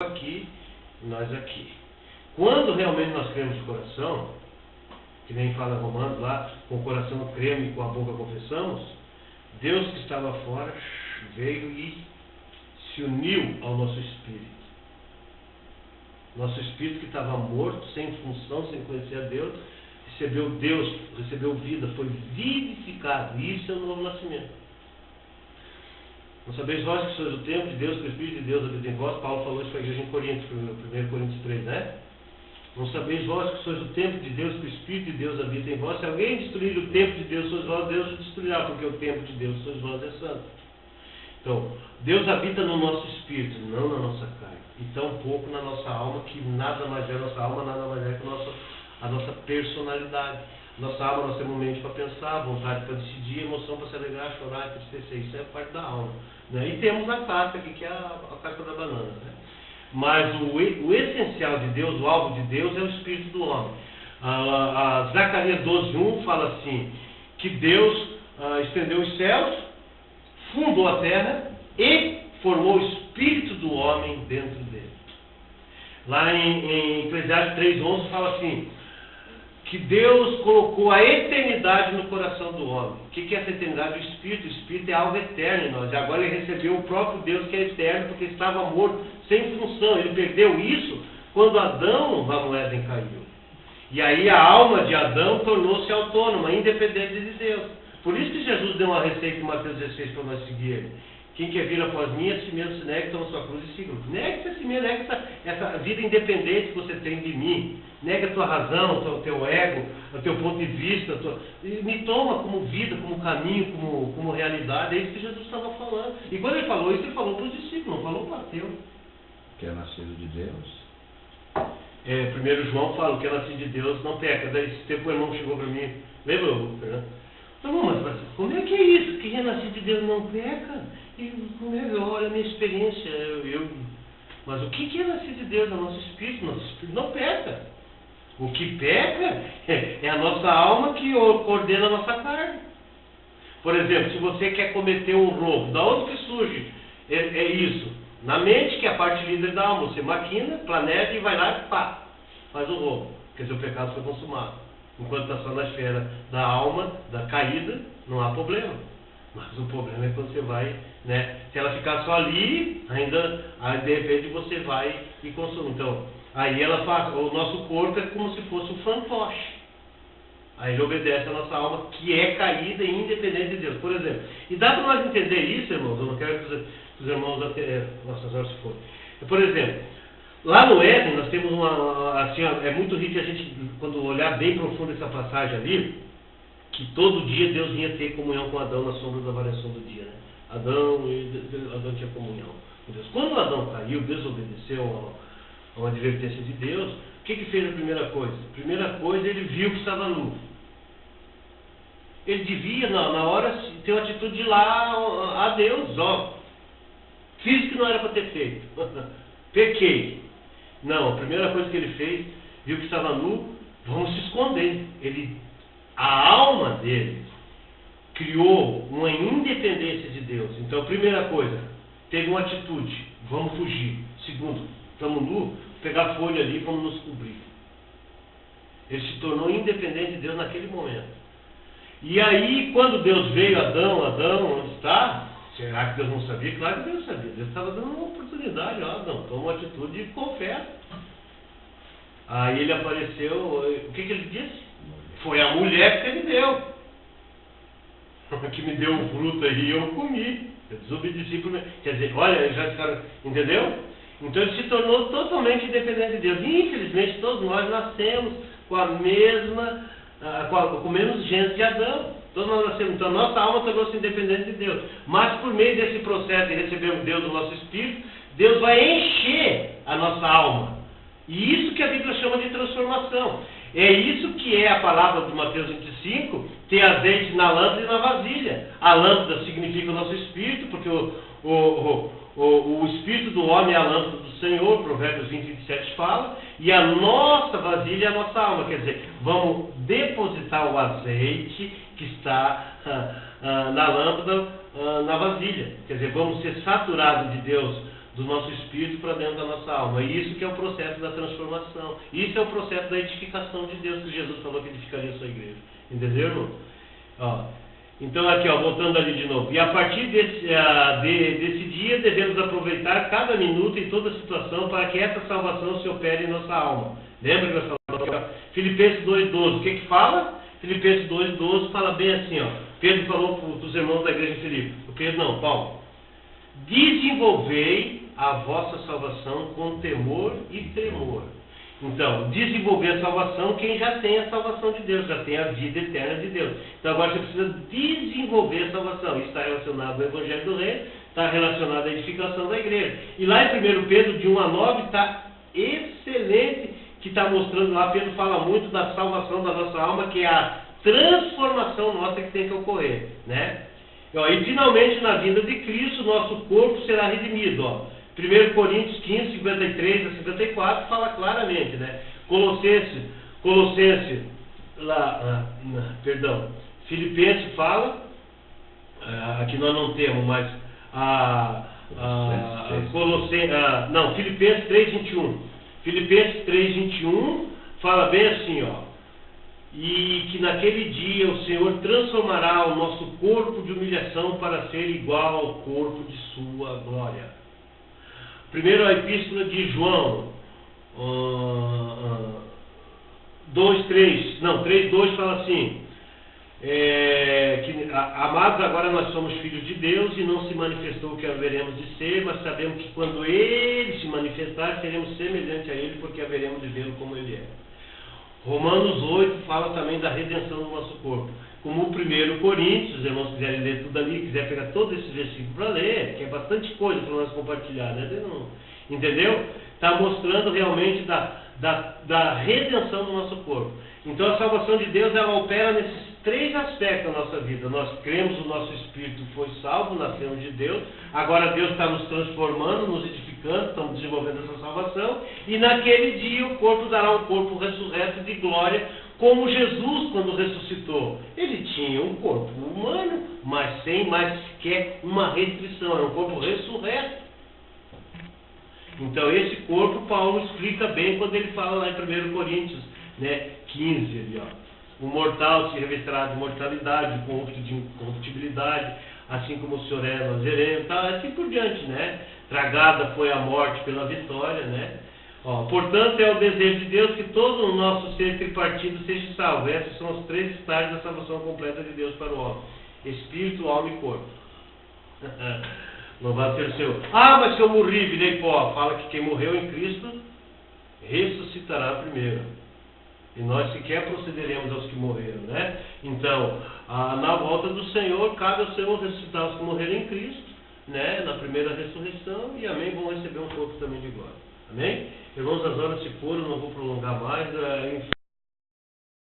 aqui, nós aqui. Quando realmente nós cremos de coração, que nem fala Romanos lá, com o coração cremos e com a boca confessamos, Deus que estava fora veio e se uniu ao nosso espírito. Nosso espírito que estava morto, sem função, sem conhecer a Deus, recebeu vida, foi vivificado. Isso é o novo nascimento. Não sabeis vós que sois o templo de Deus, que o Espírito de Deus habita em vós? Paulo falou isso para a igreja em Coríntios, 1 Coríntios 3, né? Não sabeis vós que sois o templo de Deus, que o Espírito de Deus habita em vós? Se alguém destruir o templo de Deus, sois vós, Deus o destruirá, porque o templo de Deus, sois vós, é santo. Então, Deus habita no nosso espírito, não na nossa carne. E tão pouco na nossa alma, que nada mais é a nossa alma, nada mais é que a nossa personalidade. Nossa alma, nós temos mente para pensar, vontade para decidir, emoção para se alegrar, chorar, entristecer. Isso é parte da alma. Né? E temos a casca aqui, que é a casca da banana. Né? Mas o essencial de Deus, o alvo de Deus, é o espírito do homem. Zacarias 12:1 fala assim, que Deus estendeu os céus, fundou a terra e formou o espírito do homem dentro dele. Lá em Eclesiastes 3:11 fala assim, que Deus colocou a eternidade no coração do homem. O que é essa eternidade? O Espírito é algo eterno em nós. E agora ele recebeu o próprio Deus que é eterno, porque estava morto, sem função. Ele perdeu isso quando Adão, lá no Éden, caiu. E aí a alma de Adão tornou-se autônoma, independente de Deus. Por isso que Jesus deu uma receita em Mateus 16 para nós seguir ele. Quem quer vir após mim, a si mesmo se negue, toma sua cruz e siga. Negue-se a si mesmo, negue essa vida independente que você tem de mim. Nega a tua razão, o teu ego, o teu ponto de vista. Me toma como vida, como caminho, como realidade. É isso que Jesus estava falando. E quando ele falou isso, ele falou para os discípulos, não falou para o ateu. Que é nascido de Deus. 1 João fala, que é nascido de Deus não peca. Daí esse tempo o irmão chegou para mim, lembra, Fernando? Não, mas como é que é isso? Que é nascido de Deus não peca? E como é que olha a minha experiência? Mas o que é nascido de Deus? É o nosso espírito. Nosso espírito não peca. O que peca é a nossa alma que coordena a nossa carne. Por exemplo, se você quer cometer um roubo, da onde que surge? É isso. Na mente, que é a parte líder da alma. Você maquina, planeja e vai lá e pá, faz o roubo. Porque seu pecado foi consumado. Enquanto está só na esfera da alma, da caída, não há problema. Mas o problema é quando você vai, né? Se ela ficar só ali, aí de repente você vai e consome. Então, aí ela faz, o nosso corpo é como se fosse um fantoche. Aí ele obedece a nossa alma, que é caída e independente de Deus. Por exemplo, e dá para nós entender isso, irmãos? Eu não quero que os irmãos até nossas horas se forem. Por exemplo, lá no Éden nós temos assim, é muito rico a gente, quando olhar bem profundo essa passagem ali, que todo dia Deus vinha ter comunhão com Adão na sombra da variação do dia. Né? Adão tinha comunhão com Deus. Quando Adão caiu, desobedeceu a uma advertência de Deus, o que fez a primeira coisa? A primeira coisa, ele viu que estava nu. Ele devia, na hora, ter uma atitude de ir lá a Deus, fiz o que não era para ter feito. Pequei. Não, a primeira coisa que ele fez, viu que estava nu, vamos se esconder. A alma dele criou uma independência de Deus. Então, a primeira coisa, teve uma atitude, vamos fugir. Segundo, estamos nus, pegar a folha ali e vamos nos cobrir. Ele se tornou independente de Deus naquele momento. E aí, quando Deus veio, Adão, onde está? Será que Deus não sabia? Claro que Deus sabia. Deus estava dando uma oportunidade. Adão, toma uma atitude e confessa. Aí ele apareceu, o que ele disse? Foi a mulher que ele deu. Que me deu um fruto aí e eu comi. Eu desobedeci. Quer dizer, olha, já ficaram, entendeu? Então ele se tornou totalmente independente de Deus. E infelizmente todos nós nascemos com a mesma, com o mesmo genes de Adão. Todos nós nascemos. Então nossa alma tornou-se independente de Deus. Mas por meio desse processo de recebermos Deus no nosso espírito, Deus vai encher a nossa alma. E isso que a Bíblia chama de transformação. É isso que é a palavra de Mateus 25, ter azeite na lâmpada e na vasilha. A lâmpada significa o nosso espírito, porque o espírito do homem é a lâmpada do Senhor, Provérbios 20:27 fala, e a nossa vasilha é a nossa alma. Quer dizer, vamos depositar o azeite que está na lâmpada, na vasilha. Quer dizer, vamos ser saturados de Deus, do nosso espírito para dentro da nossa alma. E isso que é o processo da transformação. Isso é o processo da edificação de Deus, que Jesus falou que edificaria a sua igreja. Entendeu, irmão? Ó, então aqui, ó, voltando ali de novo. E a partir desse dia devemos aproveitar cada minuto e toda situação para que essa salvação se opere em nossa alma. Lembra que nós falamos aqui, ó? Filipenses 2,12. O que fala? Filipenses 2,12 fala bem assim, ó. Pedro falou para os irmãos da igreja de Filipe. O Pedro não, Paulo. Desenvolvei a vossa salvação com temor e tremor. Então, desenvolver a salvação, quem já tem a salvação de Deus, já tem a vida eterna de Deus. Então agora você precisa desenvolver a salvação. Isso está relacionado ao Evangelho do Reino, está relacionado à edificação da igreja. E lá em 1 Pedro, de 1 a 9, está excelente, que está mostrando lá, Pedro fala muito da salvação da nossa alma, que é a transformação nossa que tem que ocorrer, né? E finalmente, na vinda de Cristo, nosso corpo será redimido, ó. 1 Coríntios 15, 53 a 54 fala claramente, né? Filipenses fala, aqui nós não temos, mas Filipenses 3:21. Filipenses 3:21 fala bem assim, ó. E que naquele dia o Senhor transformará o nosso corpo de humilhação para ser igual ao corpo de sua glória. Primeiro a epístola de João 3:2 fala assim, amados, agora nós somos filhos de Deus e não se manifestou o que haveremos de ser, mas sabemos que quando Ele se manifestar, seremos semelhantes a Ele, porque haveremos de vê-lo como Ele é. Romanos 8 fala também da redenção do nosso corpo. Como o 1 Coríntios, se os irmãos quiserem ler tudo ali, quiser pegar todo esse versículo para ler, que é bastante coisa para nós compartilhar, né? Entendeu? Está mostrando realmente da redenção do nosso corpo. Então a salvação de Deus, ela opera nesses 3 aspectos da nossa vida. Nós cremos, o nosso espírito foi salvo, nascemos de Deus. Agora Deus está nos transformando, nos edificando, estamos desenvolvendo essa salvação. E naquele dia o corpo dará um corpo ressurreto de glória, como Jesus quando ressuscitou. Ele tinha um corpo humano, mas sem mais sequer uma restrição. Era um corpo ressurreto. Então esse corpo Paulo explica bem quando ele fala lá em 1 Coríntios, né, 15 ali, ó. O mortal se revestirá de mortalidade, o corrupto de incorruptibilidade, assim como o Senhor é, nós veremos, tá? Assim por diante, né? Tragada foi a morte pela vitória, né? Ó, portanto, é o desejo de Deus que todo o nosso ser tripartido seja salvo. Esses são os 3 estágios da salvação completa de Deus para o homem: espírito, alma e corpo. Louvado seja o Senhor. Mas se eu morri, virei pó. Fala que quem morreu em Cristo ressuscitará primeiro. E nós sequer procederemos aos que morreram, né? Então, na volta do Senhor, cabe ao Senhor ressuscitar os que morreram em Cristo, né? Na primeira ressurreição, e amém, vão receber um corpo também de glória. Amém? Irmãos, as horas se foram, não vou prolongar mais.